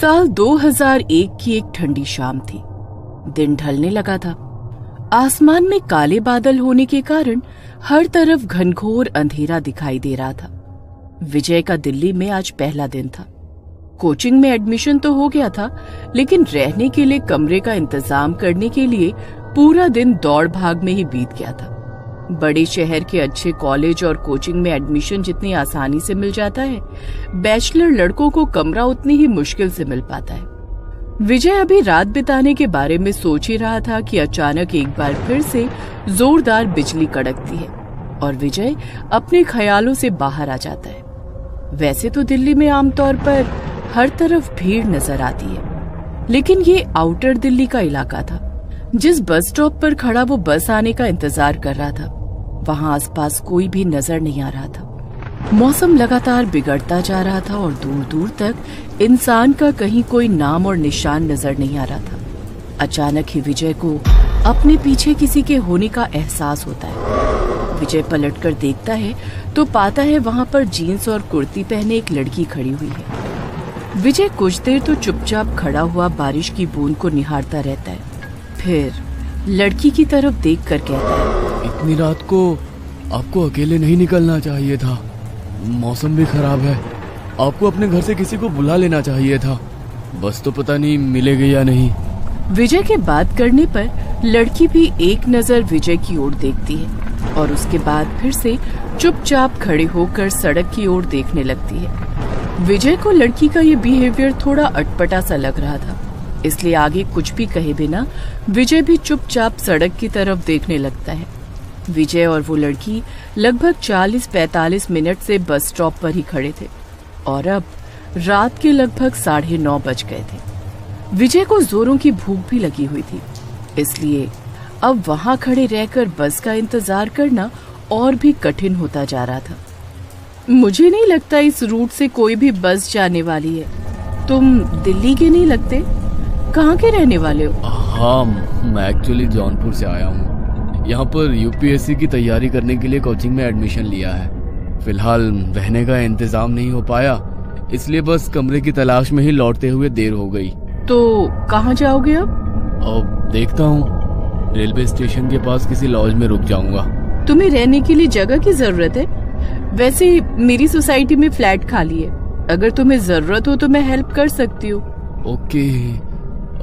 साल 2001 की एक ठंडी शाम थी। दिन ढलने लगा था। आसमान में काले बादल होने के कारण हर तरफ घनघोर अंधेरा दिखाई दे रहा था। विजय का दिल्ली में आज पहला दिन था। कोचिंग में एडमिशन तो हो गया था, लेकिन रहने के लिए कमरे का इंतजाम करने के लिए पूरा दिन दौड़ भाग में ही बीत गया था। बड़े शहर के अच्छे कॉलेज और कोचिंग में एडमिशन जितनी आसानी से मिल जाता है, बैचलर लड़कों को कमरा उतनी ही मुश्किल से मिल पाता है। विजय अभी रात बिताने के बारे में सोच ही रहा था कि अचानक एक बार फिर से जोरदार बिजली कड़कती है और विजय अपने ख्यालों से बाहर आ जाता है। वैसे तो दिल्ली में आमतौर पर हर तरफ भीड़ नजर आती है, लेकिन ये आउटर दिल्ली का इलाका था। जिस बस स्टॉप पर खड़ा वो बस आने का इंतजार कर रहा था, वहाँ आसपास कोई भी नजर नहीं आ रहा था। मौसम लगातार बिगड़ता जा रहा था और दूर दूर तक इंसान का कहीं कोई नाम और निशान नजर नहीं आ रहा था। अचानक ही विजय को अपने पीछे किसी के होने का एहसास होता है। विजय पलटकर देखता है तो पाता है वहाँ पर जीन्स और कुर्ती पहने एक लड़की खड़ी हुई है। विजय कुछ देर तो चुपचाप खड़ा हुआ बारिश की बूंद को निहारता रहता है, फिर लड़की की तरफ देखकर कहता है, इतनी रात को आपको अकेले नहीं निकलना चाहिए था। मौसम भी खराब है। आपको अपने घर से किसी को बुला लेना चाहिए था। बस तो पता नहीं मिलेगी या नहीं। विजय के बात करने पर लड़की भी एक नजर विजय की ओर देखती है और उसके बाद फिर से चुपचाप खड़े होकर सड़क की ओर देखने लगती है। विजय को लड़की का ये बिहेवियर थोड़ा अटपटा सा लग रहा था, इसलिए आगे कुछ भी कहे बिना विजय भी चुपचाप सड़क की तरफ देखने लगता है। विजय और वो लड़की लगभग 40-45 मिनट से बस स्टॉप पर ही खड़े थे और अब रात के लगभग 9:30 बज गए थे। विजय को जोरों की भूख भी लगी हुई थी, इसलिए अब वहां खड़े रहकर बस का इंतजार करना और भी कठिन होता जा रहा था। मुझे नहीं लगता इस रूट से कोई भी बस जाने वाली है। तुम दिल्ली के नहीं लगते? कहाँ के रहने वाले हो? हाँ, मैं एक्चुअली जौनपुर से आया हूँ। यहाँ पर यूपीएससी की तैयारी करने के लिए कोचिंग में एडमिशन लिया है। फिलहाल रहने का इंतजाम नहीं हो पाया, इसलिए बस कमरे की तलाश में ही लौटते हुए देर हो गई। तो कहाँ जाओगे अब? अब देखता हूँ, रेलवे स्टेशन के पास किसी लॉज में रुक जाऊंगा। तुम्हें रहने के लिए जगह की जरूरत है? वैसे मेरी सोसाइटी में फ्लैट खाली है, अगर तुम्हें जरूरत हो तो मैं हेल्प कर सकती हूँ। ओके,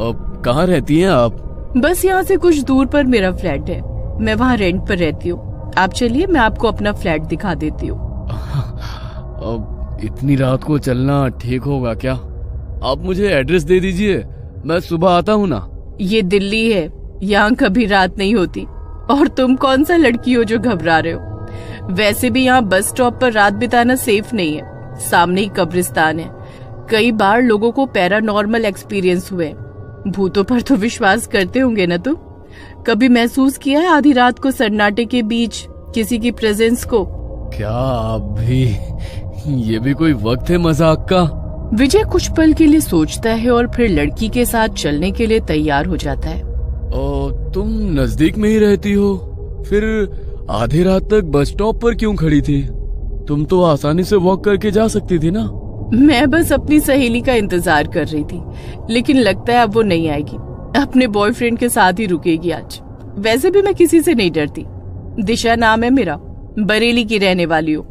अब कहाँ रहती हैं आप? बस यहाँ से कुछ दूर पर मेरा फ्लैट है, मैं वहाँ रेंट पर रहती हूँ। आप चलिए, मैं आपको अपना फ्लैट दिखा देती हूँ। अब इतनी रात को चलना ठीक होगा क्या? आप मुझे एड्रेस दे दीजिए, मैं सुबह आता हूँ ना। ये दिल्ली है, यहाँ कभी रात नहीं होती। और तुम कौन सा लड़की हो जो घबरा रहे हो? वैसे भी यहाँ बस स्टॉप पर रात बिताना सेफ नहीं है। सामने ही कब्रिस्तान है। कई बार लोगों को पैरानॉर्मल एक्सपीरियंस हुए। भूतों पर तो विश्वास करते होंगे ना तुम? कभी महसूस किया है आधी रात को सन्नाटे के बीच किसी की प्रेजेंस को? क्या आप भी? ये भी कोई वक्त है मजाक का? विजय कुछ पल के लिए सोचता है और फिर लड़की के साथ चलने के लिए तैयार हो जाता है। तुम नजदीक में ही रहती हो, फिर आधी रात तक बस स्टॉप पर क्यों खड़ी थी? तुम तो आसानी से वॉक करके जा सकती थी ना। मैं बस अपनी सहेली का इंतजार कर रही थी, लेकिन लगता है अब वो नहीं आएगी। अपने बॉयफ्रेंड के साथ ही रुकेगी आज। वैसे भी मैं किसी से नहीं डरती। दिशा नाम है मेरा, बरेली की रहने वाली हूँ।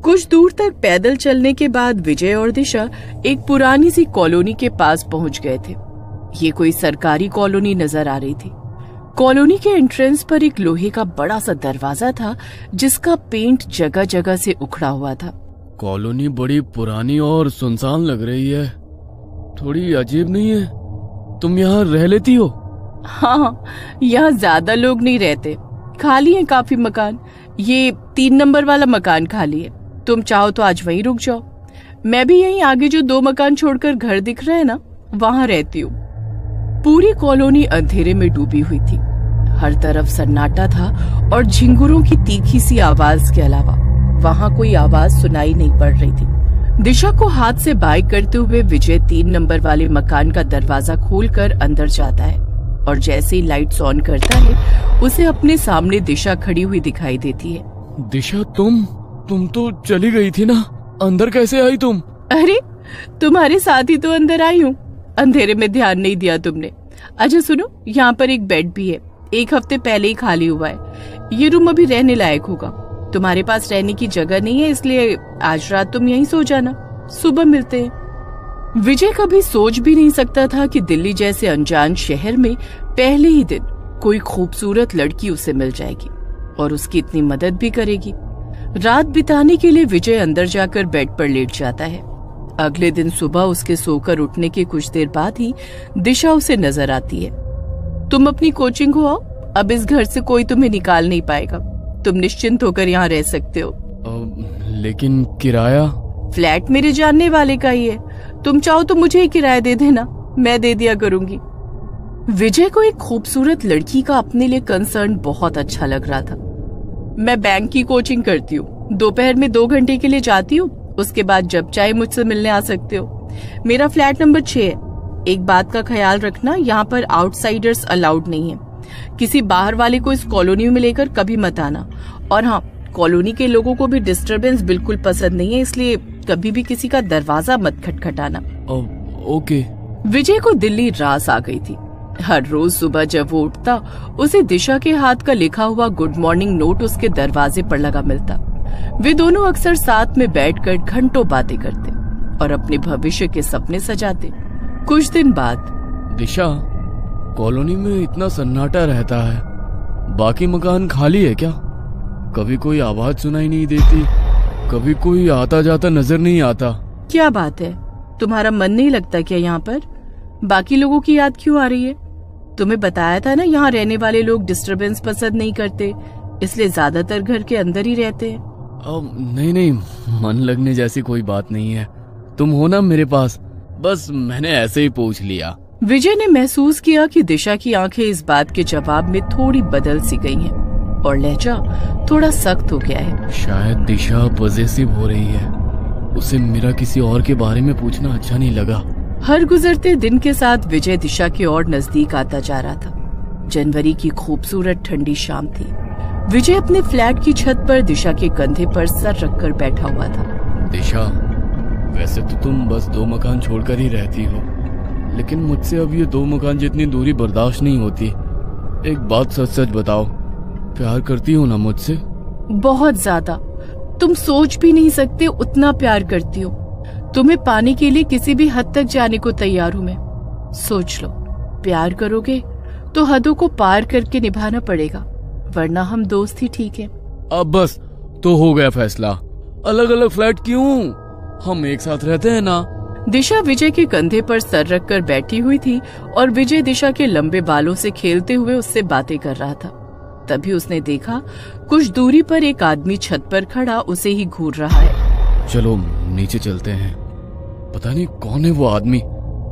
कुछ दूर तक पैदल चलने के बाद विजय और दिशा एक पुरानी सी कॉलोनी के पास पहुंच गए थे। ये कोई सरकारी कॉलोनी नजर आ रही थी। कॉलोनी के एंट्रेंस पर एक लोहे का बड़ा सा दरवाजा था, जिसका पेंट जगह जगह से उखड़ा हुआ था। कॉलोनी बड़ी पुरानी और सुनसान लग रही है, थोड़ी अजीब नहीं है? तुम यहाँ रह लेती हो? हाँ, यहाँ ज्यादा लोग नहीं रहते, खाली है काफी मकान। ये 3 नंबर वाला मकान खाली है। तुम चाहो तो आज वहीं रुक जाओ। मैं भी यहीं आगे जो 2 मकान छोड़कर घर दिख रहे हैं ना, वहाँ रहती हूँ। पूरी कॉलोनी अंधेरे में डूबी हुई थी। हर तरफ सन्नाटा था और झिंगुरों की तीखी सी आवाज के अलावा वहाँ कोई आवाज सुनाई नहीं पड़ रही थी। दिशा को हाथ से बाय करते हुए विजय 3 नंबर वाले मकान का दरवाजा खोलकर अंदर जाता है और जैसे ही लाइट्स ऑन करता है, उसे अपने सामने दिशा खड़ी हुई दिखाई देती है। दिशा, तुम तो चली गई थी ना, अंदर कैसे आई तुम? अरे, तुम्हारे साथ ही तो अंदर आई हूँ, अंधेरे में ध्यान नहीं दिया तुमने। अच्छा सुनो, यहाँ पर एक बेड भी है, 1 हफ्ते पहले ही खाली हुआ है। ये रूम अभी रहने लायक होगा। तुम्हारे पास रहने की जगह नहीं है, इसलिए आज रात तुम यहीं सो जाना, सुबह मिलते हैं। विजय कभी सोच भी नहीं सकता था कि दिल्ली जैसे अनजान शहर में पहले ही दिन कोई खूबसूरत लड़की उसे मिल जाएगी और उसकी इतनी मदद भी करेगी। रात बिताने के लिए विजय अंदर जाकर बेड पर लेट जाता है। अगले दिन सुबह उसके सोकर उठने के कुछ देर बाद ही दिशा उसे नजर आती है। तुम अपनी कोचिंग को आओ, अब इस घर से कोई तुम्हें निकाल नहीं पाएगा। तुम निश्चिंत होकर यहाँ रह सकते हो। लेकिन किराया? फ्लैट मेरे जानने वाले का ही है, तुम चाहो तो मुझे ही किराया दे देना, मैं दे दिया करूंगी। विजय को एक खूबसूरत लड़की का अपने लिए कंसर्न बहुत अच्छा लग रहा था। मैं बैंक की कोचिंग करती हूँ, दोपहर में 2 घंटे के लिए जाती हूँ, उसके बाद जब चाहे मुझसे मिलने आ सकते हो। मेरा फ्लैट नंबर 6 है। एक बात का ख्याल रखना, यहाँ पर आउटसाइडर्स अलाउड नहीं है। किसी बाहर वाले को इस कॉलोनी में लेकर कभी मत आना। और हाँ, कॉलोनी के लोगों को भी डिस्टरबेंस बिल्कुल पसंद नहीं है, इसलिए कभी भी किसी का दरवाजा मत खटखटाना। ओके। विजय को दिल्ली रास आ गई थी। हर रोज सुबह जब वो उठता, उसे दिशा के हाथ का लिखा हुआ गुड मॉर्निंग नोट उसके दरवाजे पर लगा मिलता। वे दोनों अक्सर साथ में बैठकर घंटों बातें करते और अपने भविष्य के सपने सजाते। कुछ दिन बाद, दिशा, कॉलोनी में इतना सन्नाटा रहता है, बाकी मकान खाली है क्या? कभी कोई आवाज सुनाई नहीं देती, कभी कोई आता जाता नजर नहीं आता। क्या बात है, तुम्हारा मन नहीं लगता क्या यहाँ पर? बाकी लोगों की याद क्यों आ रही है? तुम्हें बताया था ना, यहाँ रहने वाले लोग डिस्टरबेंस पसंद नहीं करते, इसलिए ज्यादातर घर के अंदर ही रहते हैं। नहीं, मन लगने जैसी कोई बात नहीं है। तुम हो ना मेरे पास, बस मैंने ऐसे ही पूछ लिया। विजय ने महसूस किया कि दिशा की आंखें इस बात के जवाब में थोड़ी बदल सी गई हैं और लहजा थोड़ा सख्त हो गया है। शायद दिशा पॉजेसिव हो रही है, उसे मेरा किसी और के बारे में पूछना अच्छा नहीं लगा। हर गुजरते दिन के साथ विजय दिशा के और नजदीक आता जा रहा था। जनवरी की खूबसूरत ठंडी शाम थी। विजय अपने फ्लैट की छत पर दिशा के कंधे पर सर रखकर बैठा हुआ था। दिशा, वैसे तो तुम बस 2 मकान छोड़कर ही रहती हो, लेकिन मुझसे अब ये 2 मकान जितनी दूरी बर्दाश्त नहीं होती। एक बात सच सच बताओ, प्यार करती हो ना मुझसे? बहुत ज्यादा, तुम सोच भी नहीं सकते उतना प्यार करती हो। तुम्हें पाने के लिए किसी भी हद तक जाने को तैयार हूँ मैं। सोच लो, प्यार करोगे तो हदों को पार करके निभाना पड़ेगा, वरना हम दोस्त ही ठीक है। अब बस तो हो गया फैसला। अलग अलग फ्लैट क्यों, हम एक साथ रहते हैं ना। दिशा विजय के कंधे पर सर रखकर बैठी हुई थी और विजय दिशा के लंबे बालों से खेलते हुए उससे बातें कर रहा था। तभी उसने देखा कुछ दूरी पर एक आदमी छत पर खड़ा उसे ही घूर रहा है। चलो नीचे चलते हैं। पता नहीं कौन है वो आदमी,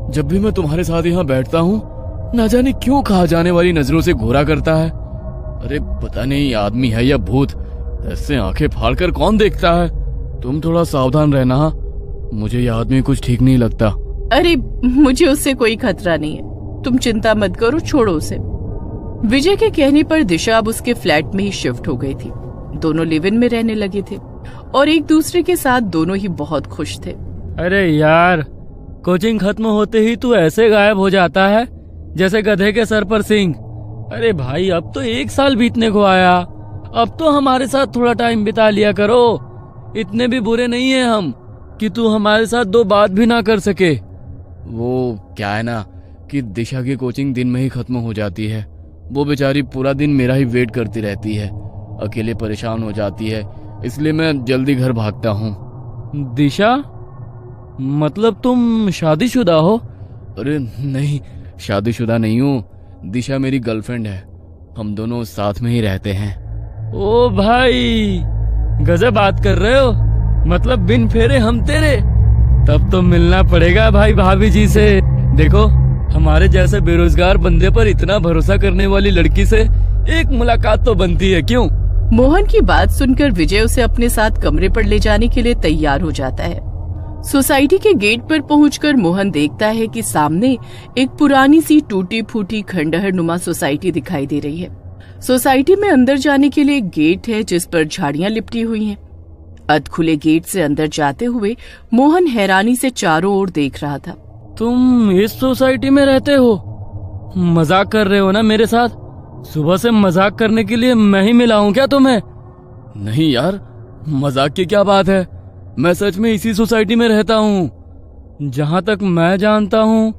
जब भी मैं तुम्हारे साथ यहाँ बैठता हूँ ना जाने क्यों कहा जाने वाली नजरों से घूरा करता है। अरे पता नहीं आदमी है या भूत, ऐसे आंखें फाड़कर कौन देखता है। तुम थोड़ा सावधान रहना, मुझे ये आदमी कुछ ठीक नहीं लगता। अरे मुझे उससे कोई खतरा नहीं है, तुम चिंता मत करो, छोड़ो उसे। विजय के कहने पर दिशा अब उसके फ्लैट में ही शिफ्ट हो गई थी। दोनों लिव इन में रहने लगे थे और एक दूसरे के साथ दोनों ही बहुत खुश थे। अरे यार, कोचिंग खत्म होते ही तू ऐसे गायब हो जाता है जैसे गधे के सर पर सींग। अरे भाई, अब तो 1 साल बीतने को आया, अब तो हमारे साथ थोड़ा टाइम बिता लिया करो। इतने भी बुरे नहीं है हम कि तू हमारे साथ 2 बात भी ना कर सके। वो क्या है ना कि दिशा की कोचिंग दिन में ही खत्म हो जाती है। वो बेचारी पूरा दिन मेरा ही वेट करती रहती है, अकेले परेशान हो जाती है, इसलिए मैं जल्दी घर भागता हूँ। दिशा, मतलब तुम शादीशुदा हो? अरे नहीं, शादीशुदा नहीं हूँ। दिशा मेरी गर्लफ्रेंड है, हम दोनों साथ में ही रहते हैं। ओ भाई, गजब बात कर रहे हो, मतलब बिन फेरे हम तेरे। तब तो मिलना पड़ेगा भाई भाभी जी से। देखो, हमारे जैसे बेरोजगार बंदे पर इतना भरोसा करने वाली लड़की से एक मुलाकात तो बनती है, क्यों? मोहन की बात सुनकर विजय उसे अपने साथ कमरे पर ले जाने के लिए तैयार हो जाता है। सोसाइटी के गेट पर पहुंचकर मोहन देखता है कि सामने एक पुरानी सी टूटी फूटी खंडहर नुमा सोसाइटी दिखाई दे रही है। सोसाइटी में अंदर जाने के लिए एक गेट है जिस पर झाड़ियां लिपटी हुई हैं। अधखुले गेट से अंदर जाते हुए मोहन हैरानी से चारों ओर देख रहा था। तुम इस सोसाइटी में रहते हो? मजाक कर रहे हो ना मेरे साथ? सुबह से मजाक करने के लिए मैं ही मिला हूँ क्या तुम्हें? नहीं यार, मजाक की क्या बात है, मैं सच में इसी सोसाइटी में रहता हूँ। जहाँ तक मैं जानता हूँ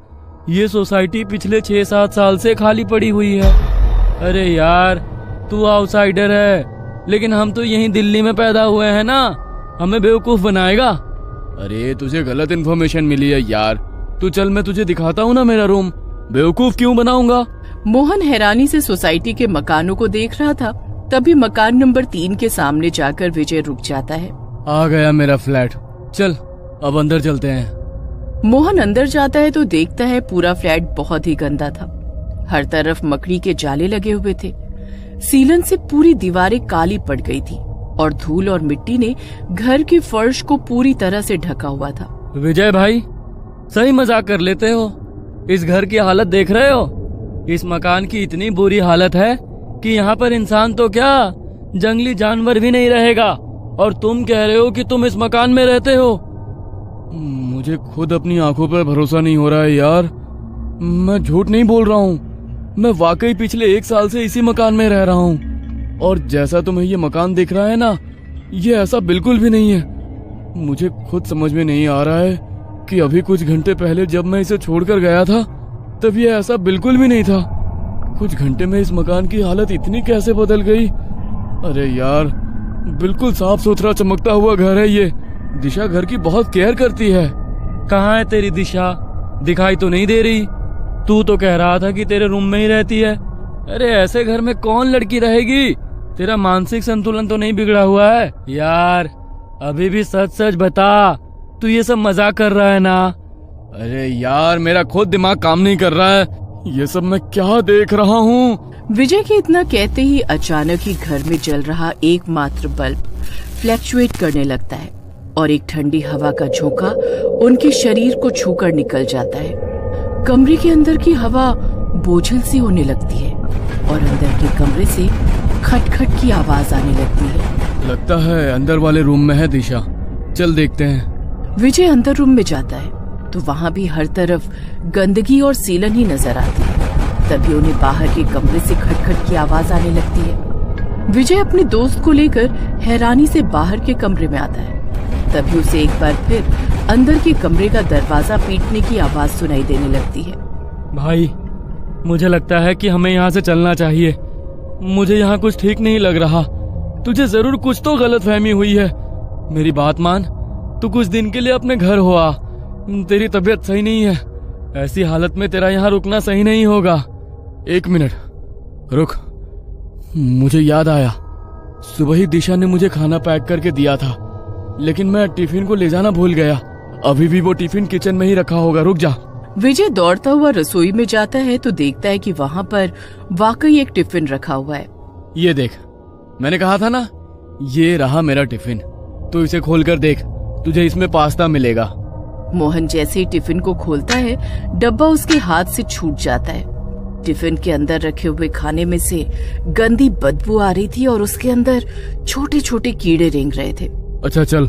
ये सोसाइटी पिछले 6-7 साल से खाली पड़ी हुई है। अरे यार, तू आउटसाइडर है, लेकिन हम तो यहीं दिल्ली में पैदा हुए हैं ना, हमें बेवकूफ बनाएगा? अरे तुझे गलत इन्फॉर्मेशन मिली है यार, तू चल मैं तुझे दिखाता हूँ ना मेरा रूम। बेवकूफ क्यों बनाऊंगा? मोहन हैरानी से सोसाइटी के मकानों को देख रहा था। तभी मकान नंबर 3 के सामने जाकर विजय रुक जाता है। आ गया मेरा फ्लैट, चल अब अंदर चलते हैं। मोहन अंदर जाता है तो देखता है पूरा फ्लैट बहुत ही गंदा था। हर तरफ मकड़ी के जाले लगे हुए थे। सीलन से पूरी दीवारें काली पड़ गई थी और धूल और मिट्टी ने घर की फर्श को पूरी तरह से ढका हुआ था। विजय भाई, सही मजाक कर लेते हो? इस घर की हालत देख रहे हो? इस मकान की इतनी बुरी हालत है कि यहाँ पर इंसान तो क्या, जंगली जानवर भी नहीं रहेगा, और तुम कह रहे हो कि तुम इस मकान में रहते हो? मुझे खुद अपनी आंखों पर भरोसा नहीं हो रहा है यार। मैं झूठ नहीं बोल रहा हूँ, मैं वाकई पिछले 1 साल से इसी मकान में रह रहा हूँ। और जैसा तुम्हें ये मकान दिख रहा है ना, ये ऐसा बिल्कुल भी नहीं है। मुझे खुद समझ में नहीं आ रहा है कि अभी कुछ घंटे पहले जब मैं इसे छोड़कर गया था तब ये ऐसा बिल्कुल भी नहीं था। कुछ घंटे में इस मकान की हालत इतनी कैसे बदल गई? अरे यार, बिल्कुल साफ सुथरा चमकता हुआ घर है ये। दिशा घर की बहुत केयर करती है। कहाँ है तेरी दिशा? दिखाई तो नहीं दे रही। तू तो कह रहा था कि तेरे रूम में ही रहती है। अरे ऐसे घर में कौन लड़की रहेगी? तेरा मानसिक संतुलन तो नहीं बिगड़ा हुआ है? यार अभी भी सच सच बता, तू ये सब मजाक कर रहा है ना? अरे यार, मेरा खुद दिमाग काम नहीं कर रहा है, ये सब मैं क्या देख रहा हूँ? विजय के इतना कहते ही अचानक ही घर में जल रहा एकमात्र बल्ब फ्लैक्चुएट करने लगता है और एक ठंडी हवा का झोंका उनके शरीर को छूकर निकल जाता है। कमरे के अंदर की हवा बोझिल सी होने लगती है और अंदर के कमरे से खटखट की आवाज आने लगती है। लगता है अंदर वाले रूम में है दिशा, चल देखते हैं। विजय अंदर रूम में जाता है तो वहाँ भी हर तरफ गंदगी और सीलन ही नजर आती है। तभी उन्हें बाहर के कमरे से खटखट की आवाज आने लगती है। विजय अपने दोस्त को लेकर हैरानी से बाहर के कमरे में आता है। तभी उसे एक बार फिर अंदर के कमरे का दरवाजा पीटने की आवाज सुनाई देने लगती है। भाई, मुझे लगता है कि हमें यहाँ से चलना चाहिए। मुझे यहाँ कुछ ठीक नहीं लग रहा। तुझे जरूर कुछ तो गलतफहमी हुई है। मेरी बात मान, तू कुछ दिन के लिए अपने घर हो आ। तेरी तबीयत सही नहीं है, ऐसी हालत में तेरा यहाँ रुकना सही नहीं होगा। 1 मिनट रुक, मुझे याद आया, सुबह ही दिशा ने मुझे खाना पैक करके दिया था, लेकिन मैं टिफिन को ले जाना भूल गया। अभी भी वो टिफिन किचन में ही रखा होगा, रुक जा। विजय दौड़ता हुआ रसोई में जाता है तो देखता है कि वहाँ पर वाकई एक टिफिन रखा हुआ है। ये देख, मैंने कहा था ना, ये रहा मेरा टिफिन। तू इसे खोलकर देख, तुझे इसमें पास्ता मिलेगा। मोहन जैसे ही टिफिन को खोलता है, डब्बा उसके हाथ से छूट जाता है। टिफिन के अंदर रखे हुए खाने में से गंदी बदबू आ रही थी और उसके अंदर छोटे छोटे कीड़े रेंग रहे थे। अच्छा चल,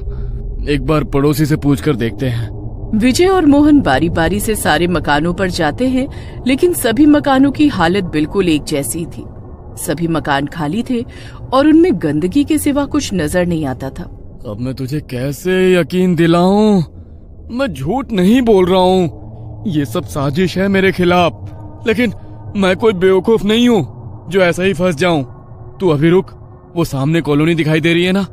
एक बार पड़ोसी से पूछकर देखते हैं। विजय और मोहन बारी बारी से सारे मकानों पर जाते हैं, लेकिन सभी मकानों की हालत बिल्कुल एक जैसी थी। सभी मकान खाली थे और उनमें गंदगी के सिवा कुछ नजर नहीं आता था। अब मैं तुझे कैसे यकीन दिलाऊं? मैं झूठ नहीं बोल रहा हूँ, ये सब साजिश है मेरे खिलाफ, लेकिन मैं कोई बेवकूफ नहीं हूँ जो ऐसा ही फंस जाऊं। तू अभी रुक, वो सामने कॉलोनी दिखाई दे रही है ना,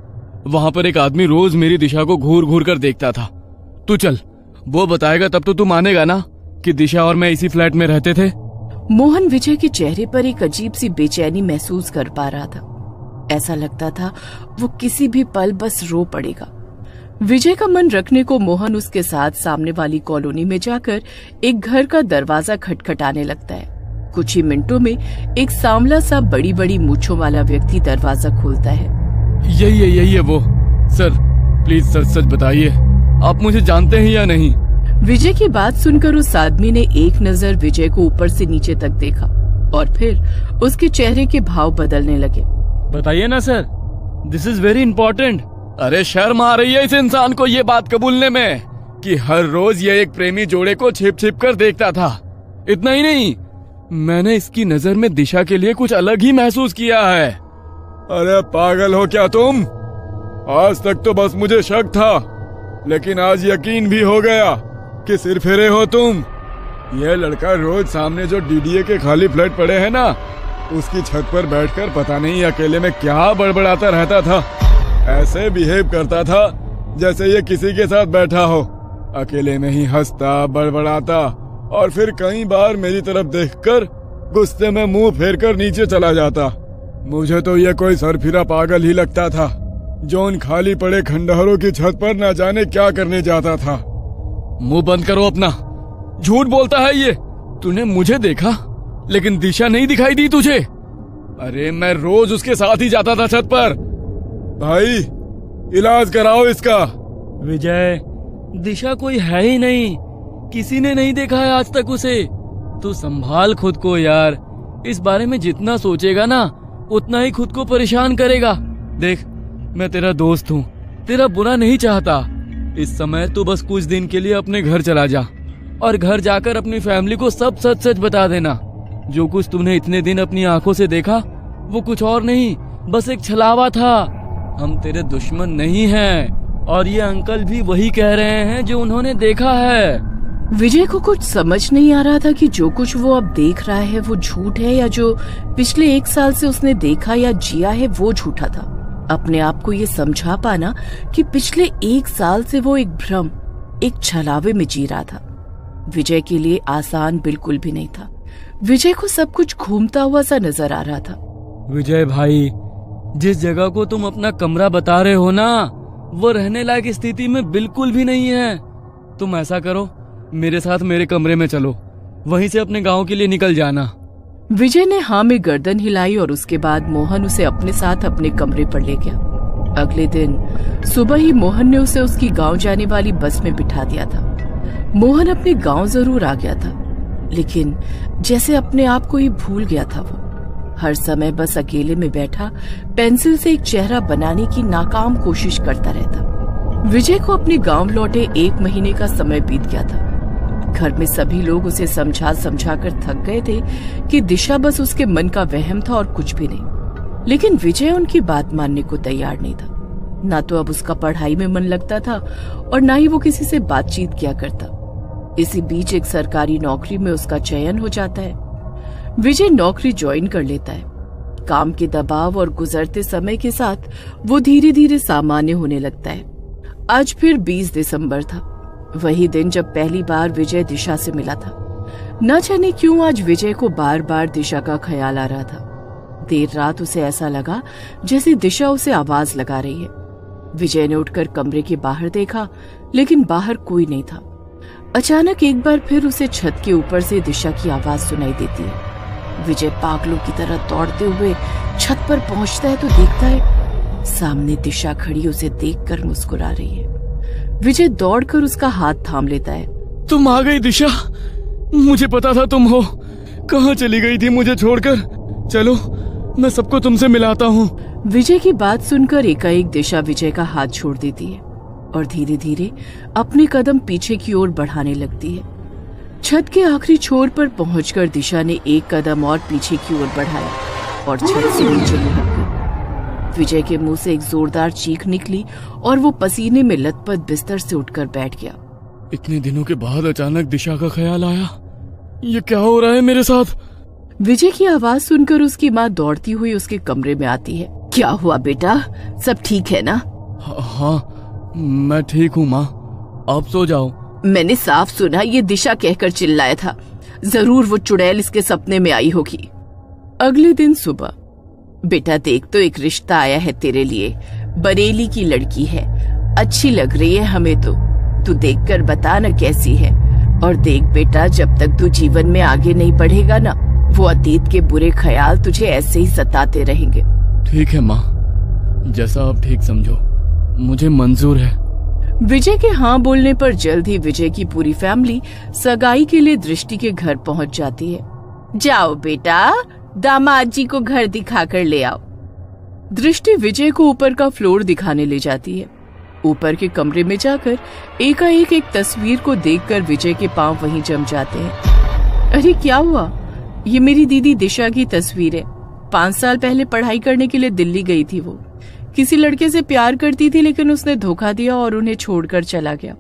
वहाँ पर एक आदमी रोज मेरी दिशा को घूर घूर कर देखता था। तू चल, वो बताएगा तब तो तू मानेगा ना कि दिशा और मैं इसी फ्लैट में रहते थे। मोहन विजय के चेहरे पर एक अजीब सी बेचैनी महसूस कर पा रहा था। ऐसा लगता था वो किसी भी पल बस रो पड़ेगा। विजय का मन रखने को मोहन उसके साथ सामने वाली कॉलोनी में जाकर एक घर का दरवाजा खटखटाने लगता है। कुछ ही मिनटों में एक सांवला सा बड़ी बड़ी मूंछों वाला व्यक्ति दरवाजा खोलता है। यही है वो। सर प्लीज सच सच बताइए, आप मुझे जानते हैं या नहीं? विजय की बात सुनकर उस आदमी ने एक नजर विजय को ऊपर से नीचे तक देखा और फिर उसके चेहरे के भाव बदलने लगे। बताइए ना sir, this is very important. अरे शर्म आ रही है इस इंसान को ये बात कबूलने में कि हर रोज ये एक प्रेमी जोड़े को छिप छिप कर देखता था। इतना ही नहीं, मैंने इसकी नजर में दिशा के लिए कुछ अलग ही महसूस किया है। अरे पागल हो क्या तुम? आज तक तो बस मुझे शक था, लेकिन आज यकीन भी हो गया कि सिर फेरे हो तुम। यह लड़का रोज सामने जो डीडीए के खाली फ्लैट पड़े हैं ना, उसकी छत पर बैठकर पता नहीं अकेले में क्या बड़बड़ाता रहता था। ऐसे बिहेव करता था जैसे ये किसी के साथ बैठा हो। अकेले में ही हंसता, बड़बड़ाता और फिर कई बार मेरी तरफ देखकर गुस्से में मुंह फेरकर नीचे चला जाता। मुझे तो ये कोई सरफिरा पागल ही लगता था जो उन खाली पड़े खंडहरों की छत पर न जाने क्या करने जाता था। मुंह बंद करो अपना, झूठ बोलता है ये। तूने मुझे देखा लेकिन दिशा नहीं दिखाई दी तुझे? अरे मैं रोज उसके साथ ही जाता था छत पर। भाई इलाज कराओ इसका। विजय, दिशा कोई है ही नहीं, किसी ने नहीं देखा है आज तक उसे। तू संभाल खुद को यार, इस बारे में जितना सोचेगा ना उतना ही खुद को परेशान करेगा। देख, मैं तेरा दोस्त हूँ, तेरा बुरा नहीं चाहता। इस समय तू बस कुछ दिन के लिए अपने घर चला जा और घर जाकर अपनी फैमिली को सब सच सच बता देना। जो कुछ तूने इतने दिन अपनी आंखों से देखा वो कुछ और नहीं, बस एक छलावा था। हम तेरे दुश्मन नहीं हैं और ये अंकल भी वही कह रहे हैं जो उन्होंने देखा है। विजय को कुछ समझ नहीं आ रहा था कि जो कुछ वो अब देख रहा है वो झूठ है या जो पिछले 1 साल से उसने देखा या जिया है वो झूठा था। अपने आप को ये समझा पाना कि पिछले 1 साल से वो एक भ्रम, एक छलावे में जी रहा था, विजय के लिए आसान बिल्कुल भी नहीं था। विजय को सब कुछ घूमता हुआ सा नजर आ रहा था। विजय भाई, जिस जगह को तुम अपना कमरा बता रहे हो ना, वो रहने लायक स्थिति में बिल्कुल भी नहीं है। तुम ऐसा करो, मेरे साथ मेरे कमरे में चलो, वहीं से अपने गांव के लिए निकल जाना। विजय ने हाँ में गर्दन हिलाई और उसके बाद मोहन उसे अपने साथ अपने कमरे पर ले गया। अगले दिन सुबह ही मोहन ने उसे उसकी गांव जाने वाली बस में बिठा दिया था। मोहन अपने गांव जरूर आ गया था, लेकिन जैसे अपने आप को ही भूल गया था। वो हर समय बस अकेले में बैठा पेंसिल से एक चेहरा बनाने की नाकाम कोशिश करता रहता। विजय को अपने गांव लौटे 1 महीने का समय बीत गया था। घर में सभी लोग उसे समझा समझा कर थक गए थे कि दिशा बस उसके मन का वहम था और कुछ भी नहीं। लेकिन विजय उनकी बात मानने को तैयार नहीं था। ना तो अब उसका पढ़ाई में मन लगता था और ना ही वो किसी से बातचीत किया करता। इसी बीच एक सरकारी नौकरी में उसका चयन हो जाता है। विजय नौकरी ज्वाइन कर लेता है। काम के दबाव और गुजरते समय के साथ वो धीरे धीरे सामान्य होने लगता है। आज फिर 20 दिसंबर था, वही दिन जब पहली बार विजय दिशा से मिला था। न जाने क्यों आज विजय को बार बार दिशा का ख्याल आ रहा था। देर रात उसे ऐसा लगा जैसे दिशा उसे आवाज लगा रही है। विजय ने उठकर कमरे के बाहर देखा, लेकिन बाहर कोई नहीं था। अचानक एक बार फिर उसे छत के ऊपर से दिशा की आवाज सुनाई देती है। विजय पागलों की तरह दौड़ते हुए छत पर पहुंचता है तो देखता है सामने दिशा खड़ी उसे देखकर मुस्कुरा रही है। विजय दौड़कर उसका हाथ थाम लेता है। तुम आ गई दिशा, मुझे पता था तुम हो। कहाँ चली गई थी मुझे छोड़कर? चलो मैं सबको तुमसे मिलाता हूँ। विजय की बात सुनकर एकाएक दिशा विजय का हाथ छोड़ देती है और धीरे धीरे अपने कदम पीछे की ओर बढ़ाने लगती है। छत के आखिरी छोर पर पहुंचकर दिशा ने एक कदम और पीछे की ओर बढ़ाया और छत से नीचे लुढ़क गई। विजय के मुंह से एक जोरदार चीख निकली और वो पसीने में लथपथ बिस्तर से उठकर बैठ गया। इतने दिनों के बाद अचानक दिशा का ख्याल आया। ये क्या हो रहा है मेरे साथ? विजय की आवाज सुनकर उसकी माँ दौड़ती हुई उसके कमरे में आती है। क्या हुआ बेटा, सब ठीक है ना? हाँ, मैं ठीक हूँ माँ, आप सो जाओ। मैंने साफ सुना ये दिशा कहकर चिल्लाया था। जरूर वो चुड़ैल इसके सपने में आई होगी। अगले दिन सुबह, बेटा देख तो एक रिश्ता आया है तेरे लिए। बरेली की लड़की है, अच्छी लग रही है हमें तो। तू देखकर बता न कैसी है। और देख बेटा, जब तक तू जीवन में आगे नहीं बढ़ेगा ना, वो अतीत के बुरे ख्याल तुझे ऐसे ही सताते रहेंगे। ठीक है माँ, जैसा आप ठीक समझो, मुझे मंजूर है। विजय के हाँ बोलने पर जल्द ही विजय की पूरी फैमिली सगाई के लिए दृष्टि के घर पहुंच जाती है। जाओ बेटा, दामाद जी को घर दिखाकर ले आओ। दृष्टि विजय को ऊपर का फ्लोर दिखाने ले जाती है। ऊपर के कमरे में जाकर एकाएक एक तस्वीर को देखकर विजय के पांव वहीं जम जाते हैं। अरे क्या हुआ? ये मेरी दीदी दिशा की तस्वीर है। 5 साल पहले पढ़ाई करने के लिए दिल्ली गई थी। वो किसी लड़के से प्यार करती थी, लेकिन उसने धोखा दिया और उन्हें छोड़कर चला गया।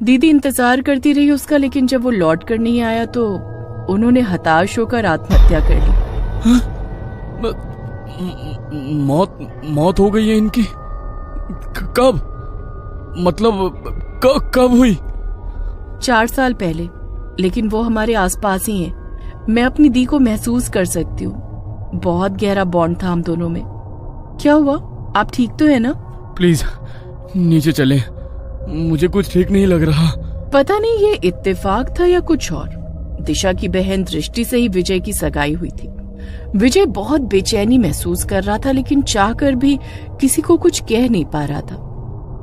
दीदी इंतजार करती रही उसका, लेकिन जब वो लौट कर नहीं आया तो उन्होंने हताश होकर आत्महत्या कर ली। मौत हो गई है इनकी? कब? मतलब कब हुई? 4 साल पहले, लेकिन वो हमारे आसपास ही है। मैं अपनी दी को महसूस कर सकती हूँ। बहुत गहरा बॉन्ड था हम दोनों में। क्या हुआ? आप ठीक तो है ना? प्लीज नीचे चले, मुझे कुछ ठीक नहीं लग रहा। पता नहीं ये इत्तेफाक था या कुछ और। दिशा की बहन दृष्टि से ही विजय की सगाई हुई थी। विजय बहुत बेचैनी महसूस कर रहा था, लेकिन चाहकर भी किसी को कुछ कह नहीं पा रहा था,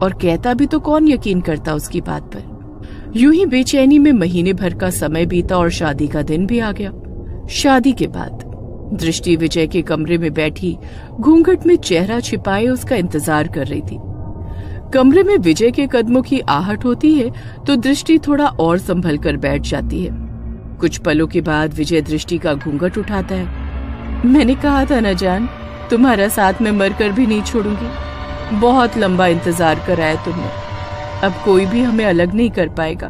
और कहता भी तो कौन यकीन करता उसकी बात पर। यूं ही बेचैनी में महीने भर का समय बीता और शादी का दिन भी आ गया। शादी के बाद दृष्टि विजय के कमरे में बैठी घूंघट में चेहरा छिपाए उसका इंतजार कर रही थी। कमरे में विजय के कदमों की आहट होती है तो दृष्टि थोड़ा और संभल कर बैठ जाती है। कुछ पलों के बाद विजय दृष्टि का घूंघट उठाता है। मैंने कहा था ना जान, तुम्हारा साथ में मरकर भी नहीं छोड़ूंगी। बहुत लंबा इंतजार कराया तुमने, अब कोई भी हमें अलग नहीं कर पाएगा।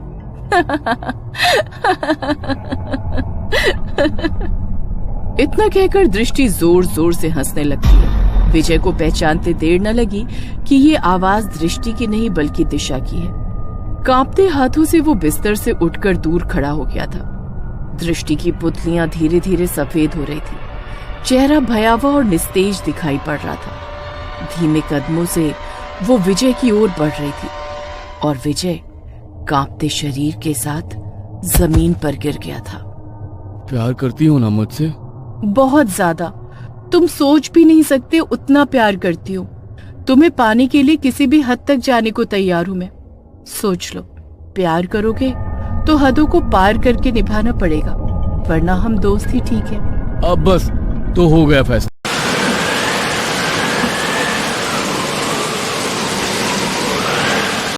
इतना कहकर दृष्टि जोर जोर से हंसने लगती है। विजय को पहचानते देर न लगी कि ये आवाज दृष्टि की नहीं बल्कि दिशा की है। कांपते हाथों से वो बिस्तर से उठकर दूर खड़ा हो गया था। दृष्टि की पुतलियां धीरे धीरे सफेद हो रही थी। चेहरा भयावह और निस्तेज दिखाई पड़ रहा था। धीमे कदमों से वो विजय की ओर बढ़ रही थी और विजय कांपते शरीर के साथ जमीन पर गिर गया था। प्यार करती हो ना मुझसे? बहुत ज्यादा। तुम सोच भी नहीं सकते उतना प्यार करती हूँ। तुम्हें पाने के लिए किसी भी हद तक जाने को तैयार हूँ मैं। सोच लो, प्यार करोगे तो हदों को पार करके निभाना पड़ेगा, वरना हम दोस्त ही ठीक है। अब बस तो हो गया फैसला।